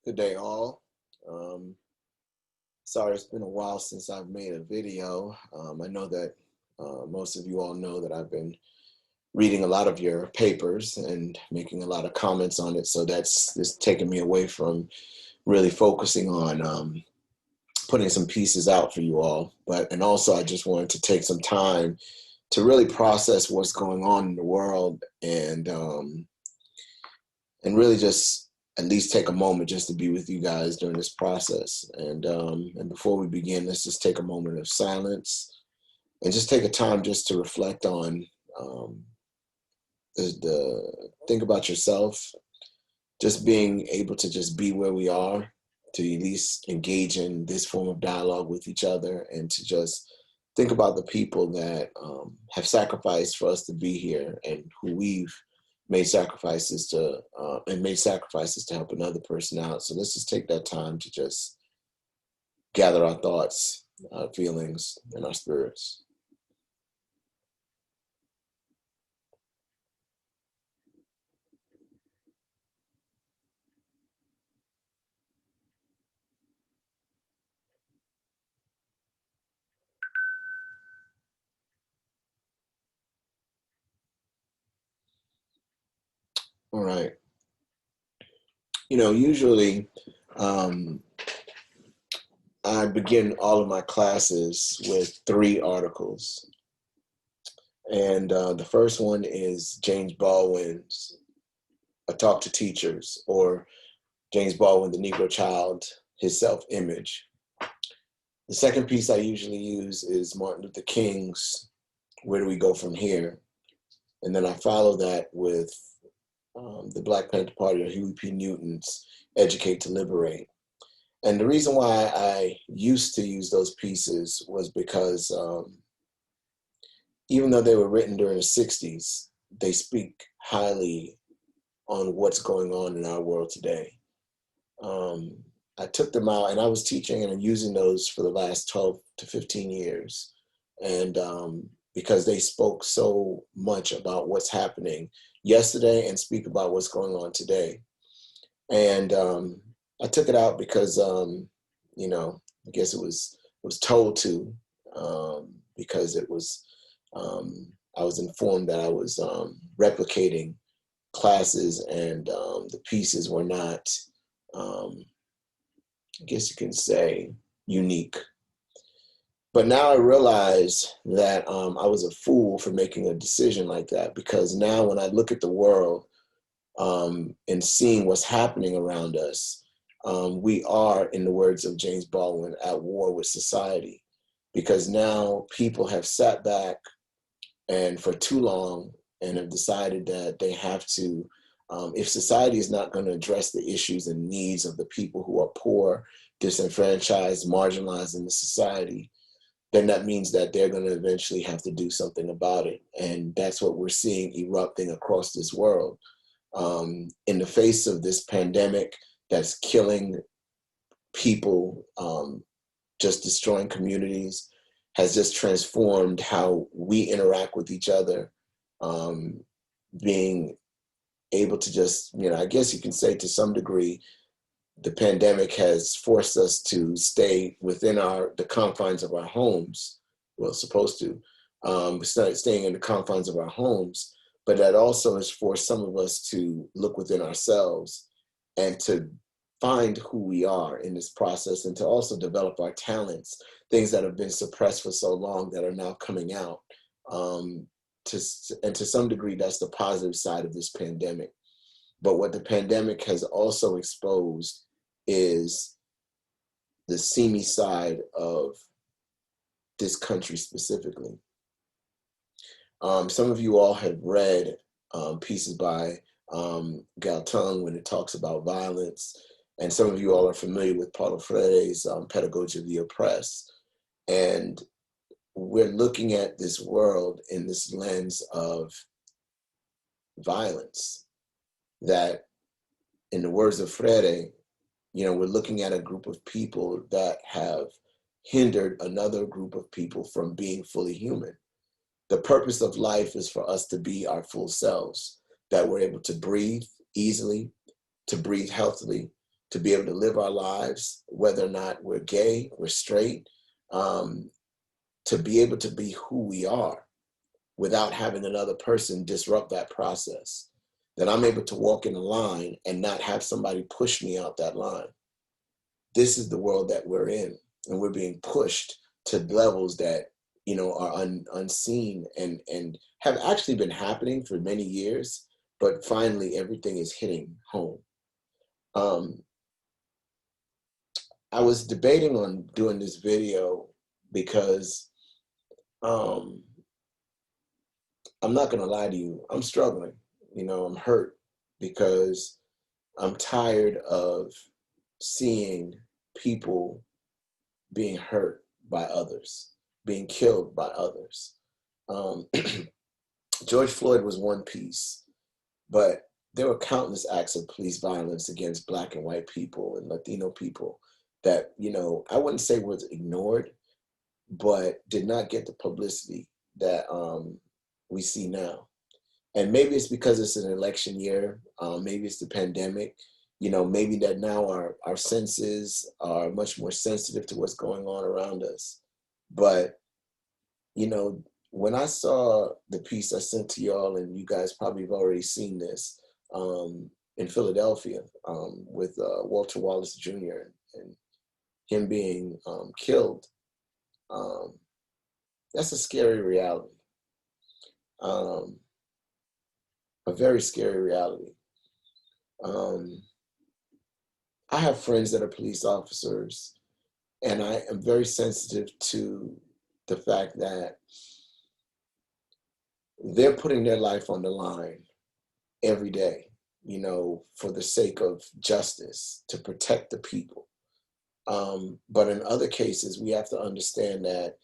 Good day, all. Um, Sorry, it's been a while since I've made a video. I know that most of you all know that I've been reading a lot of your papers and making a lot of comments on it. So that's taken me away from really focusing on putting some pieces out for you all. And also, I just wanted to take some time to really process what's going on in the world and really just at least take a moment just to be with you guys during this process. And before we begin, let's just take a moment of silence and just take a time just to reflect on um, the think about yourself, just being able to just be where we are, to at least engage in this form of dialogue with each other, and to just think about the people that have sacrificed for us to be here and who we've made sacrifices to help another person out. So let's just take that time to just gather our thoughts, our feelings, and our spirits. All right. Usually um, I begin all of my classes with three articles. And the first one is James Baldwin's A Talk to Teachers, or James Baldwin, The Negro Child, His Self-Image. The second piece I usually use is Martin Luther King's Where Do We Go From Here? And then I follow that with the Black Panther Party, or Huey P. Newton's Educate to Liberate. And the reason why I used to use those pieces was because even though they were written during the 60s, they speak highly on what's going on in our world today. Um, I took them out and I was teaching and using those for the last 12 to 15 years. And because they spoke so much about what's happening yesterday and speak about what's going on today. And I took it out because, I guess it was told to, because I was informed that I was replicating classes, and the pieces were not, I guess you can say, unique. But now I realize that I was a fool for making a decision like that, because now when I look at the world and seeing what's happening around us, we are, in the words of James Baldwin, at war with society, because now people have sat back and for too long and have decided that they have to, if society is not going to address the issues and needs of the people who are poor, disenfranchised, marginalized in the society, then that means that they're going to eventually have to do something about it. And that's what we're seeing erupting across this world. In the face of this pandemic that's killing people, just destroying communities, has just transformed how we interact with each other, being able to just, I guess you can say to some degree, the pandemic has forced us to stay within the confines of our homes. Well, supposed to, staying in the confines of our homes, but that also has forced some of us to look within ourselves and to find who we are in this process, and to also develop our talents, things that have been suppressed for so long that are now coming out. And to some degree, that's the positive side of this pandemic. But what the pandemic has also exposed is the seamy side of this country specifically. Some of you all have read pieces by Galtung when it talks about violence, and some of you all are familiar with Paulo Freire's Pedagogy of the Oppressed. And we're looking at this world in this lens of violence that, in the words of Freire, we're looking at a group of people that have hindered another group of people from being fully human. The purpose of life is for us to be our full selves, that we're able to breathe easily, to breathe healthily, to be able to live our lives, whether or not we're gay, we're straight, to be able to be who we are without having another person disrupt that process. That I'm able to walk in a line and not have somebody push me out that line. This is the world that we're in, and we're being pushed to levels that, you know, are unseen and have actually been happening for many years, but finally everything is hitting home. I was debating on doing this video because I'm not gonna lie to you, I'm struggling. You know, I'm hurt because I'm tired of seeing people being hurt by others, being killed by others. Um, George Floyd was one piece, but there were countless acts of police violence against Black and white people and Latino people that, you know, I wouldn't say was ignored, but did not get the publicity that we see now. And maybe it's because it's an election year. Maybe it's the pandemic. You know, maybe that now our senses are much more sensitive to what's going on around us. But, you know, when I saw the piece I sent to y'all, and you guys probably have already seen this, in Philadelphia, with Walter Wallace Jr. and him being killed, that's a scary reality. A very scary reality. I have friends that are police officers, and I am very sensitive to the fact that they're putting their life on the line every day, you know, for the sake of justice, to protect the people. But in other cases, we have to understand that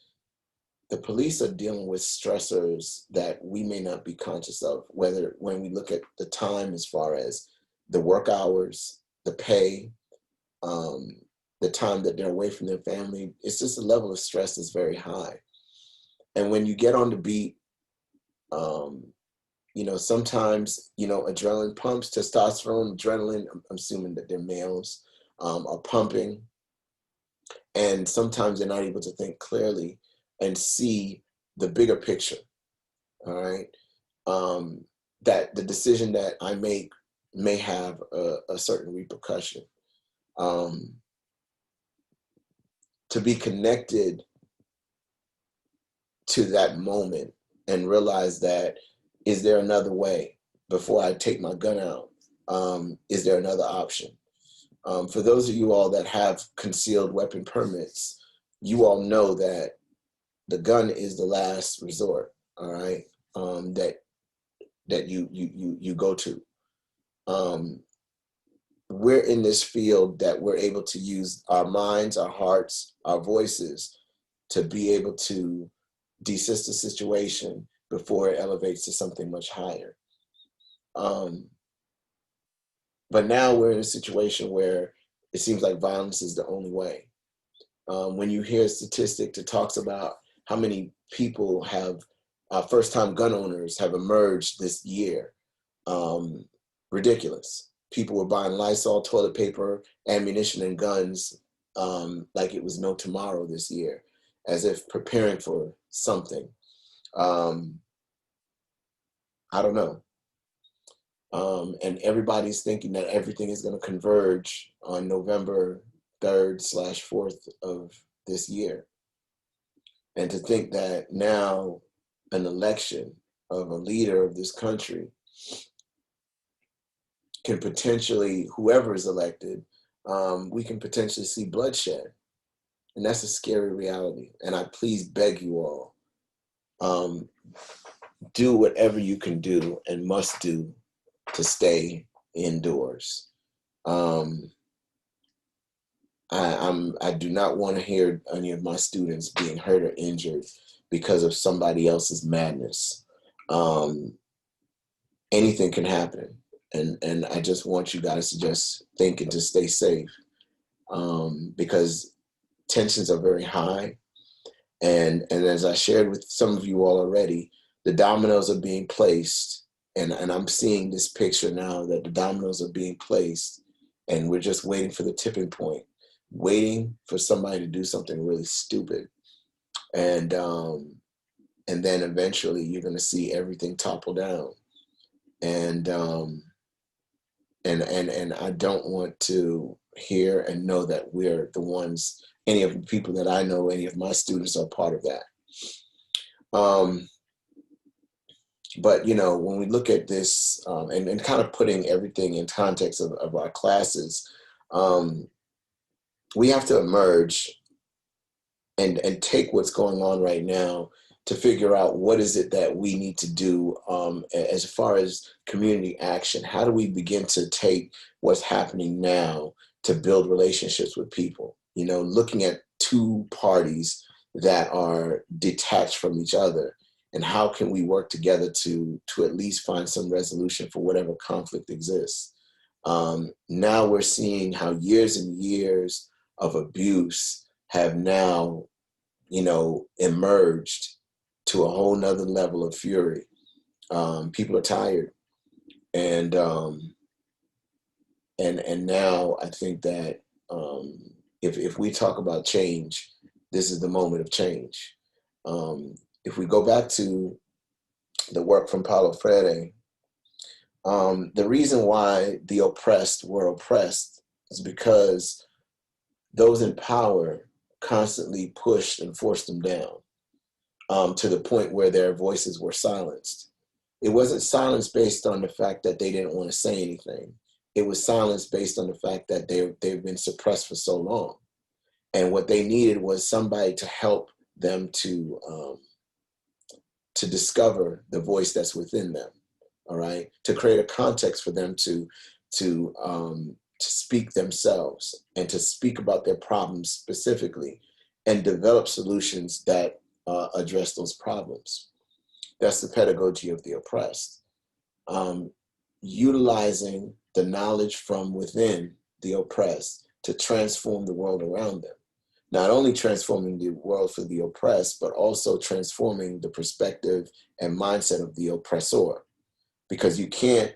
the police are dealing with stressors that we may not be conscious of, whether when we look at the time as far as the work hours, the pay, the time that they're away from their family. It's just a level of stress that's very high. And when you get on the beat, you know, sometimes, you know, adrenaline pumps, testosterone, adrenaline, I'm assuming that they're males, are pumping. And sometimes they're not able to think clearly and see the bigger picture, all right? That the decision that I make may have a certain repercussion. To be connected to that moment and realize that, is there another way before I take my gun out? Is there another option? For those of you all that have concealed weapon permits, you all know that the gun is the last resort, all right, that you go to. We're in this field that we're able to use our minds, our hearts, our voices to be able to desist the situation before it elevates to something much higher. But now we're in a situation where it seems like violence is the only way. When you hear a statistic that talks about how many people have, first-time gun owners have emerged this year, ridiculous. People were buying Lysol, toilet paper, ammunition, and guns like it was no tomorrow this year, as if preparing for something. I don't know. And everybody's thinking that everything is going to converge on November 3rd/4th of this year. And to think that now an election of a leader of this country can potentially, whoever is elected, we can potentially see bloodshed. And that's a scary reality. And I please beg you all, do whatever you can do and must do to stay indoors. I do not want to hear any of my students being hurt or injured because of somebody else's madness. Anything can happen. And I just want you guys to just think and to stay safe, because tensions are very high. And as I shared with some of you all already, the dominoes are being placed And I'm seeing this picture now that the dominoes are being placed, and we're just waiting for the tipping point, waiting for somebody to do something really stupid. And and then eventually you're going to see everything topple down. And and I don't want to hear and know that we're the ones, any of the people that I know, any of my students are part of that. Um, but you know, when we look at this, and kind of putting everything in context of our classes, um, we have to emerge and take what's going on right now to figure out what is it that we need to do, as far as community action. How do we begin to take what's happening now to build relationships with people? You know, looking at two parties that are detached from each other, and how can we work together to at least find some resolution for whatever conflict exists. Now we're seeing how years and years of abuse have now, you know, emerged to a whole nother level of fury. People are tired, and and now I think that, if we talk about change, this is the moment of change. If we go back to the work from Paulo Freire, the reason why the oppressed were oppressed is because those in power constantly pushed and forced them down, to the point where their voices were silenced. It wasn't silence based on the fact that they didn't want to say anything. It was silence based on the fact that they've been suppressed for so long. And what they needed was somebody to help them to discover the voice that's within them. All right, to create a context for them to speak themselves and to speak about their problems specifically, and develop solutions that address those problems. That's the pedagogy of the oppressed. Um, Utilizing the knowledge from within the oppressed to transform the world around them. Not only transforming the world for the oppressed, but also transforming the perspective and mindset of the oppressor. Because you can't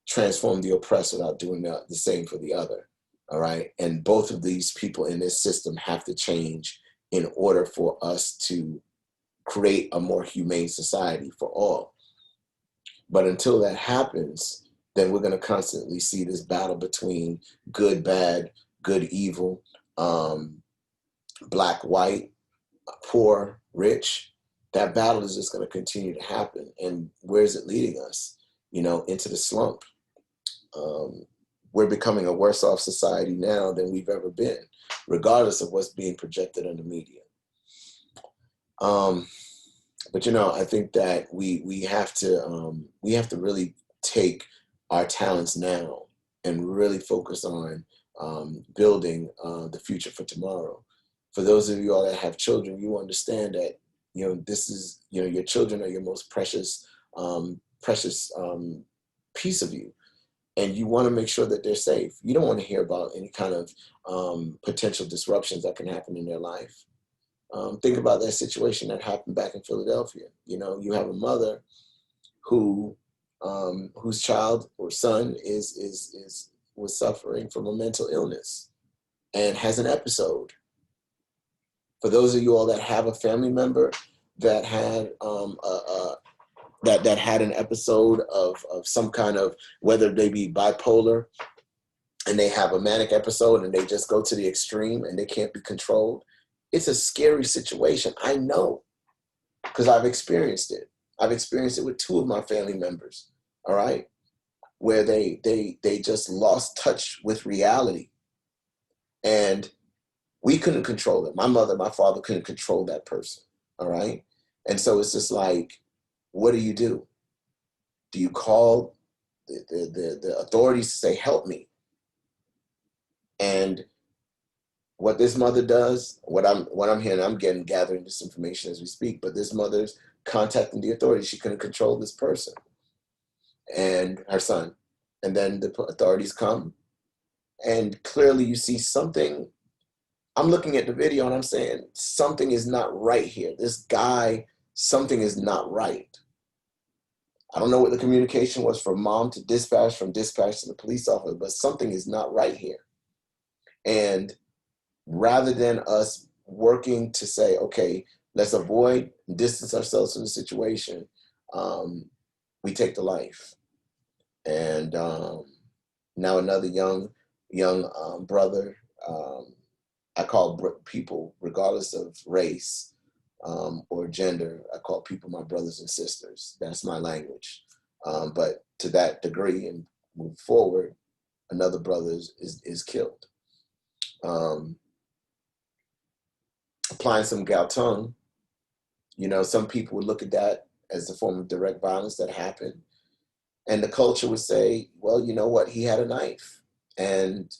transform the oppressed without doing the same for the other. All right. And both of these people in this system have to change in order for us to create a more humane society for all. But until that happens, then we're going to constantly see this battle between good, bad, good, evil, um, black, white, poor, rich. That battle is just going to continue to happen. And where is it leading us? You know, into the slump. Um, we're becoming a worse off society now than we've ever been, regardless of what's being projected in the media. But you know, I think that we have to really take our talents now and really focus on building the future for tomorrow. For those of you all that have children, you understand that, you know, this is, you know, your children are your most precious precious piece of you, and you want to make sure that they're safe. You don't want to hear about any kind of potential disruptions that can happen in their life. Think about that situation that happened back in Philadelphia. You know, you have a mother who whose child or son is was suffering from a mental illness and has an episode. For those of you all that have a family member that had that had an episode of some kind of, whether they be bipolar and they have a manic episode and they just go to the extreme and they can't be controlled, it's a scary situation. I know, because I've experienced it. I've experienced it with two of my family members, all right, where they just lost touch with reality. And we couldn't control it. My mother, my father couldn't control that person, all right? And so it's just like, what do you do? Do you call the authorities to say, help me? And what this mother does, what I'm hearing, gathering this information as we speak, but this mother's contacting the authorities. She couldn't control this person and her son. And then the authorities come, and clearly you see something. I'm looking at the video and I'm saying, something is not right here. This guy, something is not right. I don't know what the communication was from mom to dispatch, from dispatch to the police officer, but something is not right here. And rather than us working to say, okay, let's avoid and distance ourselves from the situation, we take the life. And now another young brother, I call people, regardless of race or gender, I call people my brothers and sisters. That's my language. But to that degree and move forward, another brother is killed. Applying some Galtung, some people would look at that as a form of direct violence that happened. And the culture would say, well, you know what? He had a knife. And,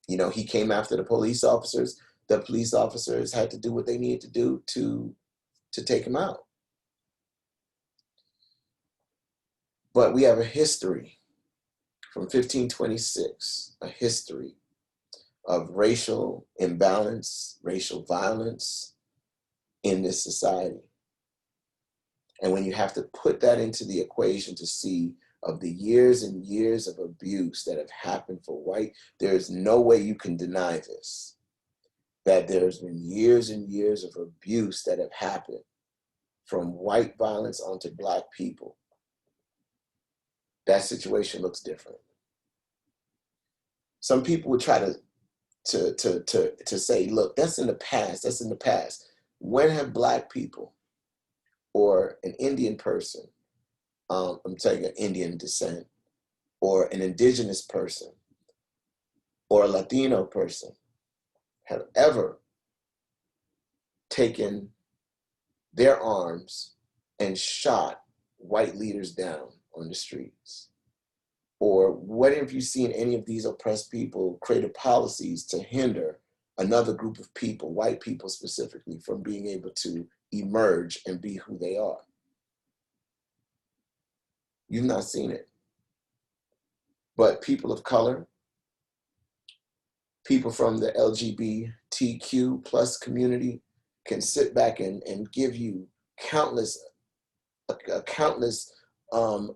he came after the police officers. The police officers had to do what they needed to do to take him out. But we have a history from 1526, a history of racial imbalance, racial violence in this society. And when you have to put that into the equation to see of the years and years of abuse that have happened for white, there is no way you can deny this, that there's been years and years of abuse that have happened from white violence onto Black people. That situation looks different. Some people would try to say, look, that's in the past, that's in the past. When have Black people or an Indian person, I'm saying an Indian descent, or an indigenous person, or a Latino person, have ever taken their arms and shot white leaders down on the streets? Or what have you seen any of these oppressed people create policies to hinder another group of people, white people specifically, from being able to emerge and be who they are? You've not seen it. But people of color, people from the LGBTQ plus community can sit back and give you countless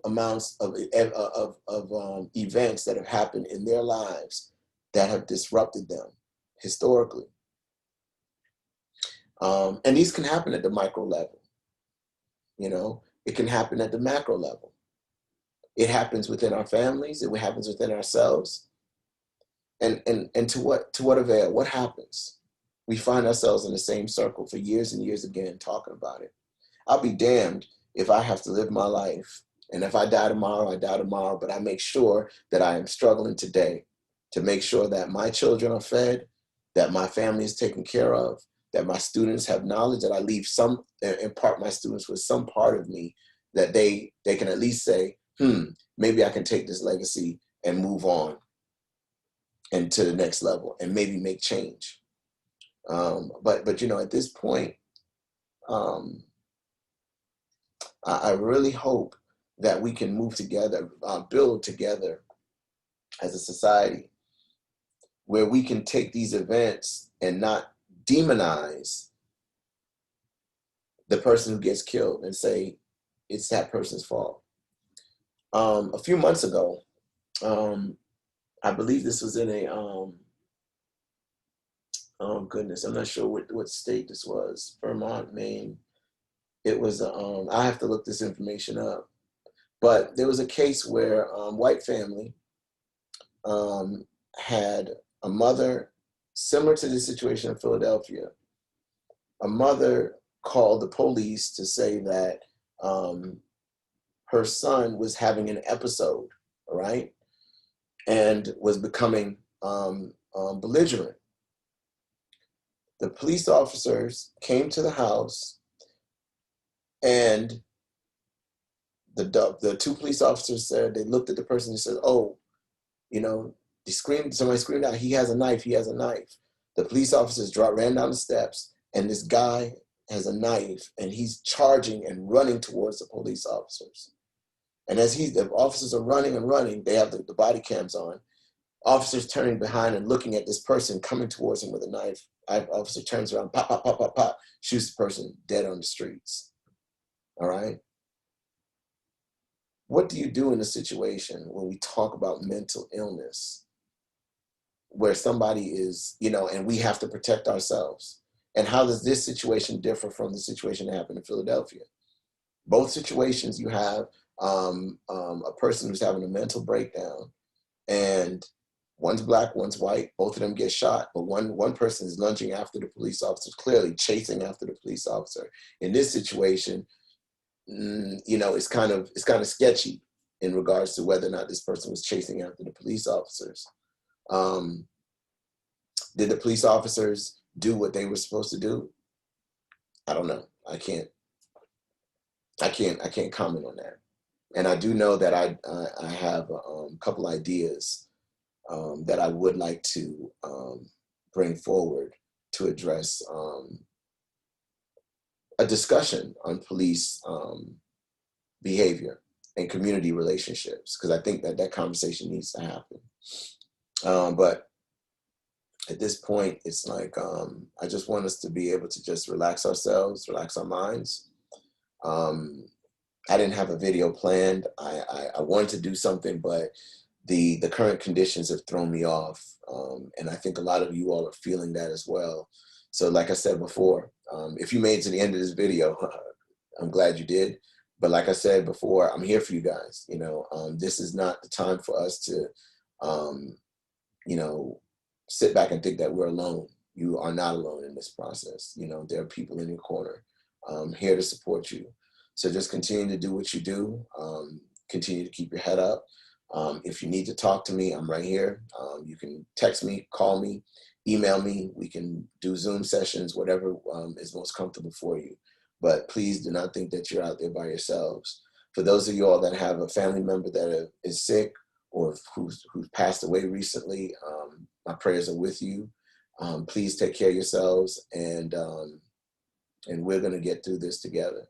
amounts of events that have happened in their lives that have disrupted them historically. And these can happen at the micro level. It can happen at the macro level. It happens within our families. It happens within ourselves. And to what avail? What happens? We find ourselves in the same circle for years and years again, talking about it. I'll be damned if I have to live my life. And if I die tomorrow, I die tomorrow. But I make sure that I am struggling today to make sure that my children are fed, that my family is taken care of, that my students have knowledge, that I leave impart my students with some part of me that they can at least say, maybe I can take this legacy and move on and to the next level and maybe make change. But at this point, I really hope that we can move together, build together as a society where we can take these events and not demonize the person who gets killed and say it's that person's fault. A few months ago, I believe this was in a, oh goodness, I'm not sure what state this was, Vermont, Maine. It was, I have to look this information up, but there was a case where white family had a mother, similar to the situation in Philadelphia. A mother called the police to say that her son was having an episode, all right, and was becoming belligerent. The police officers came to the house, and the two police officers said, they looked at the person and said, oh, somebody screamed out, he has a knife, he has a knife. The police officers ran down the steps, and this guy has a knife, and he's charging and running towards the police officers. And as the officers are running and running, they have the body cams on. Officers turning behind and looking at this person coming towards him with a knife. Officer turns around, pop, pop, pop, pop, pop, shoots the person dead on the streets. All right? what do you do in a situation when we talk about mental illness, where somebody is, and we have to protect ourselves? And how does this situation differ from the situation that happened in Philadelphia? Both situations, you have a person who's having a mental breakdown, and one's black, one's white. Both of them get shot, but one person is lunging after the police officer, clearly chasing after the police officer. In this situation, it's kind of sketchy in regards to whether or not this person was chasing after the police officers. Um, did the police officers do what they were supposed to do? I don't know. I can't comment on that. And I do know that I have a couple ideas that I would like to bring forward to address a discussion on police behavior and community relationships, because I think that that conversation needs to happen. But at this point, it's like I just want us to be able to just relax ourselves, relax our minds. I didn't have a video planned. I wanted to do something, but the current conditions have thrown me off. And I think a lot of you all are feeling that as well. So like I said before, if you made it to the end of this video, I'm glad you did. But like I said before, I'm here for you guys. This is not the time for us to, you know, sit back and think that we're alone. You are not alone in this process. There are people in your corner here to support you. So just continue to do what you do. Continue to keep your head up. If you need to talk to me, I'm right here. You can text me, call me, email me. We can do Zoom sessions, whatever is most comfortable for you. But please do not think that you're out there by yourselves. For those of you all that have a family member that is sick or who's passed away recently, my prayers are with you. Please take care of yourselves, and we're going to get through this together.